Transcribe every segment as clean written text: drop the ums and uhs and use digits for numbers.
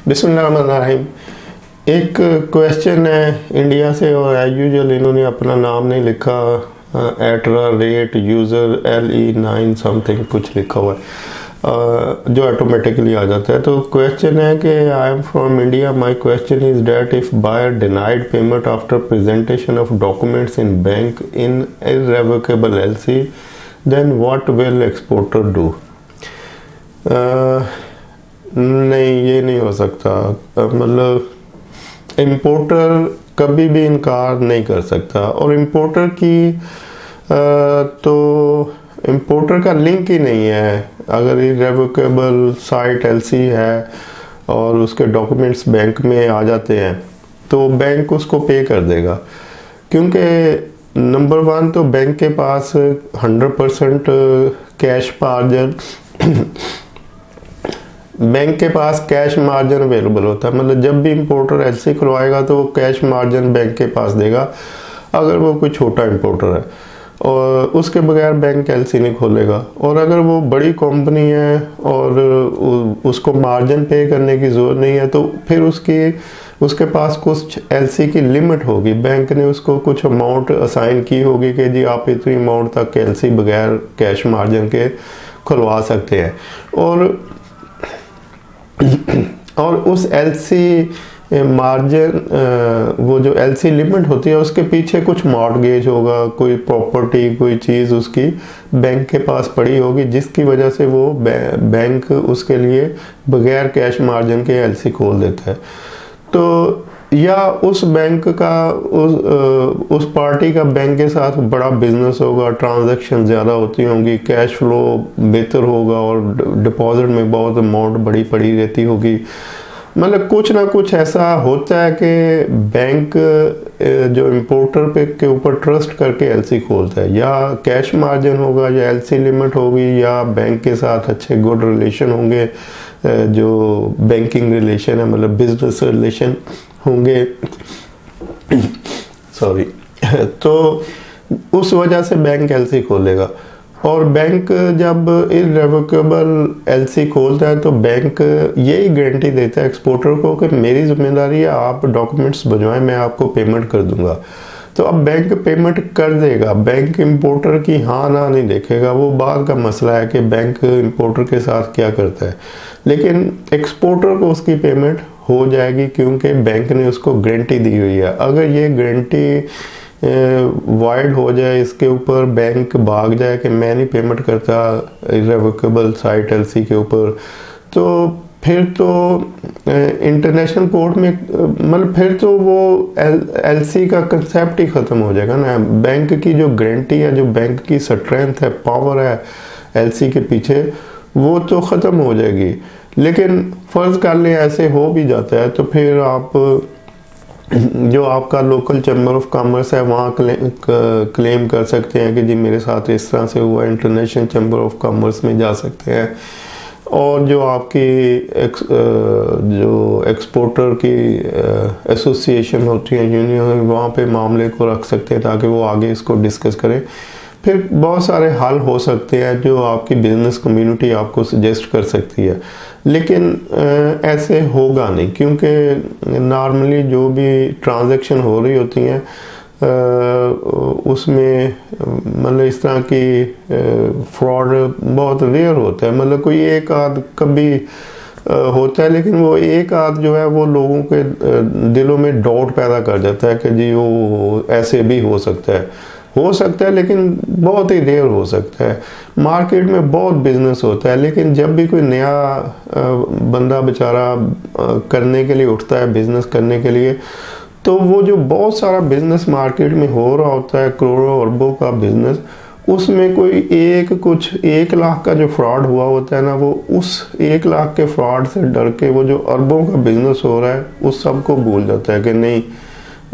बिस्मिल्लाहिर्रहमानिर्रहीम। एक क्वेश्चन है इंडिया से और एज यूजुअल इन्होंने अपना नाम नहीं लिखा, @rate यूज़र LE9 समथिंग कुछ लिखा हुआ है जो ऑटोमेटिकली आ जाता है। तो क्वेश्चन है कि I am from India, my question is that if buyer denied payment after presentation of documents in bank in irrevocable LC then what will exporter do. नहीं, ये नहीं हो सकता। मतलब इंपोर्टर कभी भी इनकार नहीं कर सकता और इंपोर्टर की तो इंपोर्टर का लिंक ही नहीं है। अगर इररेवोकेबल साइट LC है और उसके डॉक्यूमेंट्स बैंक में आ जाते हैं तो बैंक उसको पे कर देगा, क्योंकि नंबर 1 तो बैंक के पास 100% कैश मार्जिन बैंक के पास कैश मार्जिन अवेलेबल होता है। मतलब जब भी इंपोर्टर LC खुलवाएगा तो वो कैश मार्जिन बैंक के पास देगा अगर वो कोई छोटा इंपोर्टर है, और उसके बगैर बैंक LC नहीं खोलेगा। और अगर वो बड़ी कंपनी है और उसको मार्जिन पे करने की ज़रूरत नहीं है तो फिर उसके पास कुछ LC की लिमिट होगी। बैंक ने उसको कुछ अमाउंट असाइन की होगी कि जी आप इतनी अमाउंट तक LC बगैर कैश मार्जिन के खुलवा सकते हैं। और उस LC मार्जिन वो जो LC लिमिट होती है उसके पीछे कुछ मॉर्टगेज होगा, कोई प्रॉपर्टी, कोई चीज़ उसकी बैंक के पास पड़ी होगी जिसकी वजह से वो बैंक उसके लिए बगैर कैश मार्जिन के LC खोल देता है। तो या उस बैंक का उस पार्टी का बैंक के साथ बड़ा बिजनेस होगा, ट्रांजैक्शन ज़्यादा होती होंगी, कैश फ्लो बेहतर होगा और डिपॉजिट में बहुत अमाउंट बड़ी पड़ी रहती होगी। मतलब कुछ ना कुछ ऐसा होता है कि बैंक जो इम्पोर्टर पे के ऊपर ट्रस्ट करके LC खोलता है। या कैश मार्जिन होगा या LC लिमिट होगी या बैंक के साथ अच्छे गुड रिलेशन होंगे, जो बैंकिंग रिलेशन है, मतलब बिजनेस रिलेशन होंगे सॉरी तो उस वजह से बैंक LC खोलेगा। और बैंक जब इररेवोकेबल LC खोलता है तो बैंक यही गारंटी देता है एक्सपोर्टर को कि मेरी जिम्मेदारी है, आप डॉक्यूमेंट्स भिजवाएं, मैं आपको पेमेंट कर दूंगा। तो अब बैंक पेमेंट कर देगा, बैंक इंपोर्टर की हाँ ना नहीं देखेगा। वो बाद का मसला है कि बैंक इंपोर्टर के साथ क्या करता है, लेकिन एक्सपोर्टर को उसकी पेमेंट हो जाएगी क्योंकि बैंक ने उसको गारंटी दी हुई है। अगर ये गारंटी वाइड हो जाए, इसके ऊपर बैंक भाग जाए कि मैं नहीं पेमेंट करता इररेवोकेबल साइट LC के ऊपर, तो फिर तो इंटरनेशनल कोर्ट में मतलब फिर तो वो LC का कंसेप्ट ही ख़त्म हो जाएगा ना। बैंक की जो गारंटी है, जो बैंक की स्ट्रेंथ है, पावर है LC के पीछे, वो तो ख़त्म हो जाएगी। लेकिन फ़र्ज़ कर लें ऐसे हो भी जाता है तो फिर आप जो आपका लोकल चैम्बर ऑफ कॉमर्स है वहाँ क्लेम कर सकते हैं कि जी मेरे साथ इस तरह से हुआ, इंटरनेशनल चैम्बर ऑफ कॉमर्स में जा सकते हैं। और जो आपकी जो एक्सपोर्टर की एसोसिएशन होती है, यूनियन, वहाँ पे मामले को रख सकते हैं ताकि वो आगे इसको डिस्कस करें। फिर बहुत सारे हल हो सकते हैं जो आपकी बिजनेस कम्युनिटी आपको सजेस्ट कर सकती है, लेकिन ऐसे होगा नहीं, क्योंकि नॉर्मली जो भी ट्रांजैक्शन हो रही होती हैं उसमें मतलब इस तरह की फ्रॉड बहुत रेयर होता है। मतलब कोई एक आध कभी होता है, लेकिन वो एक आध जो है वो लोगों के दिलों में डाउट पैदा कर जाता है कि जी वो ऐसे भी हो सकता है, लेकिन बहुत ही रेयर हो सकता है। मार्केट में बहुत बिजनेस होता है, लेकिन जब भी कोई नया बंदा बेचारा करने के लिए उठता है, बिजनेस करने के लिए, तो वो जो बहुत सारा बिजनेस मार्केट में हो रहा होता है, करोड़ों अरबों का बिजनेस, उसमें कोई 1 लाख का जो फ्रॉड हुआ होता है ना, वो उस 1 लाख के फ्रॉड से डर के वो जो अरबों का बिजनेस हो रहा है उस सबको भूल जाता है कि नहीं,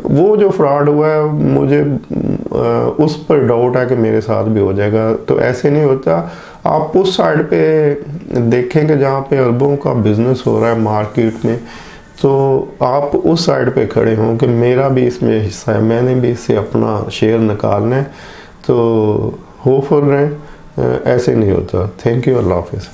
वो जो फ्रॉड हुआ है मुझे उस पर डाउट है कि मेरे साथ भी हो जाएगा। तो ऐसे नहीं होता। आप उस साइड पे देखेंगे जहाँ पे अरबों का बिजनेस हो रहा है मार्केट में, तो आप उस साइड पे खड़े हों कि मेरा भी इसमें हिस्सा है, मैंने भी इससे अपना शेयर निकालना है। तो होपफुल रहें, ऐसे नहीं होता। थैंक यू, अल्लाह हाफिज़।